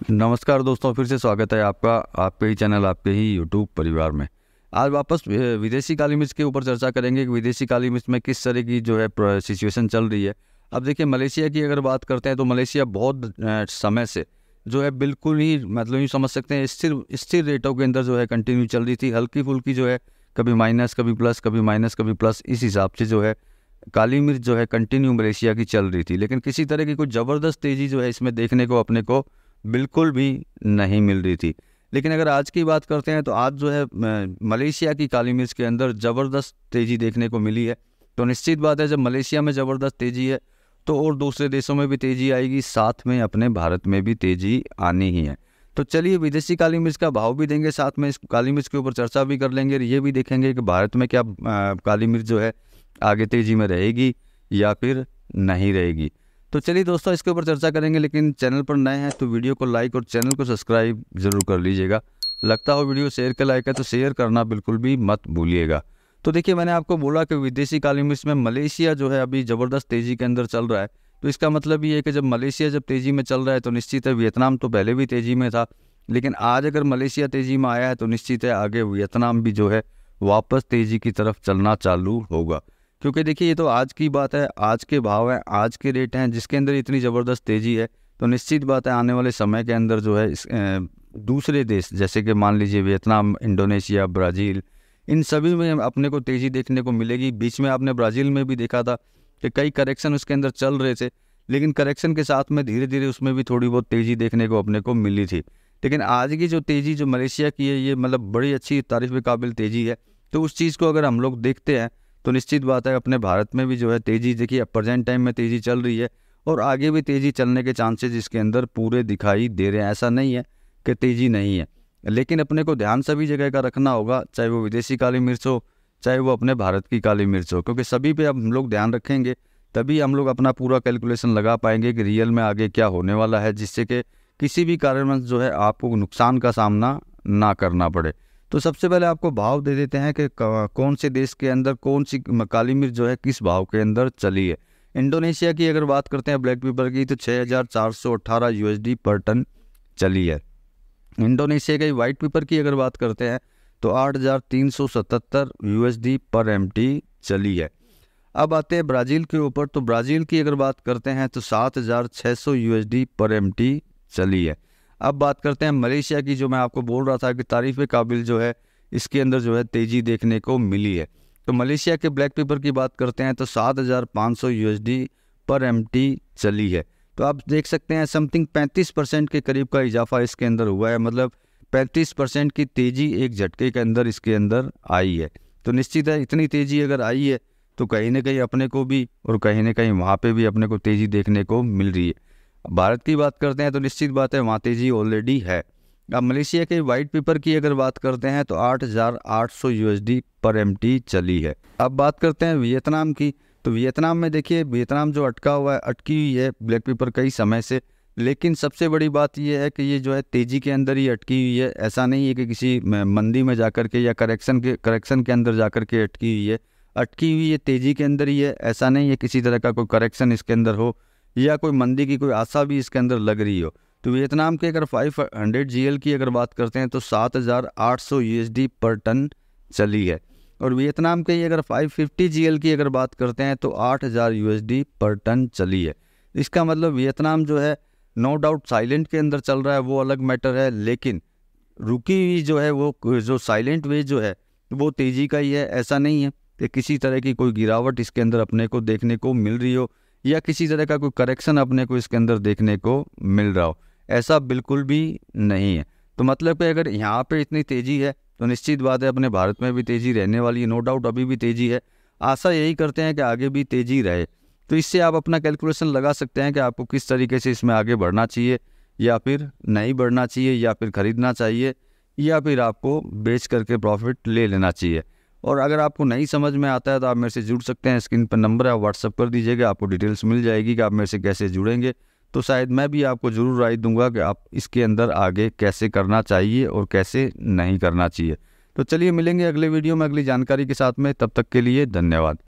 नमस्कार दोस्तों, फिर से स्वागत है आपका आपके ही चैनल, आपके ही यूट्यूब परिवार में। आज वापस विदेशी काली मिर्च के ऊपर चर्चा करेंगे कि विदेशी काली मिर्च में किस तरह की जो है सिचुएशन चल रही है। अब देखिए, मलेशिया की अगर बात करते हैं तो मलेशिया बहुत समय से जो है बिल्कुल ही मतलब यूँ समझ सकते हैं स्थिर रेटों के अंदर जो है कंटिन्यू चल रही थी। हल्की फुल्की जो है कभी माइनस कभी प्लस, कभी माइनस कभी प्लस, इस हिसाब से जो है काली मिर्च जो है कंटिन्यू मलेशिया की चल रही थी। लेकिन किसी तरह की कोई ज़बरदस्त तेज़ी जो है इसमें देखने को अपने को बिल्कुल भी नहीं मिल रही थी। लेकिन अगर आज की बात करते हैं तो आज जो है मलेशिया की काली मिर्च के अंदर ज़बरदस्त तेज़ी देखने को मिली है। तो निश्चित बात है, जब मलेशिया में ज़बरदस्त तेज़ी है तो और दूसरे देशों में भी तेज़ी आएगी, साथ में अपने भारत में भी तेज़ी आनी ही है। तो चलिए विदेशी काली मिर्च का भाव भी देंगे, साथ में इस काली मिर्च के ऊपर चर्चा भी कर लेंगे और ये भी देखेंगे कि भारत में क्या काली मिर्च जो है आगे तेज़ी में रहेगी या फिर नहीं रहेगी। तो चलिए दोस्तों, इसके ऊपर चर्चा करेंगे। लेकिन चैनल पर नए हैं तो वीडियो को लाइक और चैनल को सब्सक्राइब ज़रूर कर लीजिएगा। लगता हो वीडियो शेयर के लायक है तो शेयर करना बिल्कुल भी मत भूलिएगा। तो देखिए, मैंने आपको बोला कि विदेशी काली मिर्च में मलेशिया जो है अभी ज़बरदस्त तेज़ी के अंदर चल रहा है। तो इसका मतलब ये है कि जब मलेशिया जब तेज़ी में चल रहा है तो निश्चित है वियतनाम तो पहले भी तेज़ी में था। लेकिन आज अगर मलेशिया तेज़ी में आया है तो निश्चित है आगे वियतनाम भी जो है वापस तेज़ी की तरफ चलना चालू होगा। क्योंकि देखिए, ये तो आज की बात है, आज के भाव हैं, आज के रेट हैं, जिसके अंदर इतनी ज़बरदस्त तेज़ी है। तो निश्चित बात है आने वाले समय के अंदर जो है दूसरे देश जैसे कि मान लीजिए वियतनाम, इंडोनेशिया, ब्राज़ील, इन सभी में अपने को तेज़ी देखने को मिलेगी। बीच में आपने ब्राज़ील में भी देखा था कि कई करेक्शन उसके अंदर चल रहे थे, लेकिन करेक्शन के साथ में धीरे धीरे उसमें भी थोड़ी बहुत तेज़ी देखने को अपने को मिली थी। लेकिन आज की जो तेज़ी जो मलेशिया की है, ये मतलब बड़ी अच्छी तारीफ़ के काबिल तेज़ी है। तो उस चीज़ को अगर हम लोग देखते हैं तो निश्चित बात है अपने भारत में भी जो है तेज़ी देखिए प्रेजेंट टाइम में तेज़ी चल रही है और आगे भी तेज़ी चलने के चांसेस इसके अंदर पूरे दिखाई दे रहे हैं। ऐसा नहीं है कि तेज़ी नहीं है, लेकिन अपने को ध्यान सभी जगह का रखना होगा, चाहे वो विदेशी काली मिर्च हो, चाहे वो अपने भारत की काली मिर्च हो, क्योंकि सभी पे अब हम लोग ध्यान रखेंगे तभी हम लोग अपना पूरा कैलकुलेशन लगा पाएंगे कि रियल में आगे क्या होने वाला है, जिससे कि किसी भी कारणवश जो है आपको नुकसान का सामना ना करना पड़े। तो सबसे पहले आपको भाव दे देते हैं कि कौन से देश के अंदर कौन सी काली मिर्च जो है किस भाव के अंदर चली है। इंडोनेशिया की अगर बात करते हैं ब्लैक पेपर की, तो 6418 यूएसडी पर टन चली है। इंडोनेशिया की वाइट पेपर की अगर बात करते हैं तो 8377 यूएसडी पर एमटी चली है। अब आते हैं ब्राज़ील के ऊपर, तो ब्राज़ील की अगर बात करते हैं तो 7600 यूएसडी पर एमटी चली है। अब बात करते हैं मलेशिया की, जो मैं आपको बोल रहा था कि तारीफ़ काबिल जो है इसके अंदर जो है तेज़ी देखने को मिली है। तो मलेशिया के ब्लैक पेपर की बात करते हैं तो 7500 यूएसडी पर एमटी चली है। तो आप देख सकते हैं समथिंग 35% के करीब का इजाफा इसके अंदर हुआ है, मतलब 35% की तेज़ी एक झटके के अंदर इसके अंदर आई है। तो निश्चित है इतनी तेज़ी अगर आई है तो कहीं ना कहीं अपने को भी और कहीं ना कहीं वहाँ पे भी अपने को तेज़ी देखने को मिल रही है। भारत की बात करते हैं तो निश्चित बात है वहाँ तेज़ी ऑलरेडी है। अब मलेशिया के वाइट पेपर की अगर बात करते हैं तो 8800 यूएसडी पर एमटी चली है। अब बात करते हैं वियतनाम की, तो वियतनाम में देखिए वियतनाम जो अटका हुआ है, अटकी हुई है ब्लैक पेपर कई समय से। लेकिन सबसे बड़ी बात यह है कि ये जो है तेज़ी के अंदर ही अटकी हुई है। ऐसा नहीं है कि किसी मंदी में जाकर के या करेक्शन के अंदर जाकर के अटकी हुई है। अटकी हुई है तेज़ी के अंदर ही है। ऐसा नहीं है किसी तरह का कोई करेक्शन इसके अंदर हो या कोई मंदी की कोई आशा भी इसके अंदर लग रही हो। तो वियतनाम के अगर 500 जीएल की अगर बात करते हैं तो 7800 यूएसडी पर टन चली है। और वियतनाम के अगर 550 जीएल की अगर बात करते हैं तो 8000 यूएसडी पर टन चली है। इसका मतलब वियतनाम जो है नो डाउट साइलेंट के अंदर चल रहा है, वो अलग मैटर है, लेकिन रुकी हुई जो है वो जो साइलेंट वे जो है वो तेज़ी का ही है। ऐसा नहीं है कि किसी तरह की कोई गिरावट इसके अंदर अपने को देखने को मिल रही हो या किसी तरह का कोई करेक्शन अपने को इसके अंदर देखने को मिल रहा हो, ऐसा बिल्कुल भी नहीं है। तो मतलब कि अगर यहाँ पे इतनी तेज़ी है तो निश्चित बात है अपने भारत में भी तेज़ी रहने वाली है। नो डाउट अभी भी तेज़ी है, आशा यही करते हैं कि आगे भी तेज़ी रहे। तो इससे आप अपना कैलकुलेशन लगा सकते हैं कि आपको किस तरीके से इसमें आगे बढ़ना चाहिए या फिर नहीं बढ़ना चाहिए, या फिर ख़रीदना चाहिए या फिर आपको बेच करके प्रॉफिट ले लेना चाहिए। और अगर आपको नहीं समझ में आता है तो आप मेरे से जुड़ सकते हैं, स्क्रीन पर नंबर है, आप व्हाट्सअप कर दीजिएगा, आपको डिटेल्स मिल जाएगी कि आप मेरे से कैसे जुड़ेंगे। तो शायद मैं भी आपको ज़रूर राय दूंगा कि आप इसके अंदर आगे कैसे करना चाहिए और कैसे नहीं करना चाहिए। तो चलिए मिलेंगे अगले वीडियो में अगली जानकारी के साथ में, तब तक के लिए धन्यवाद।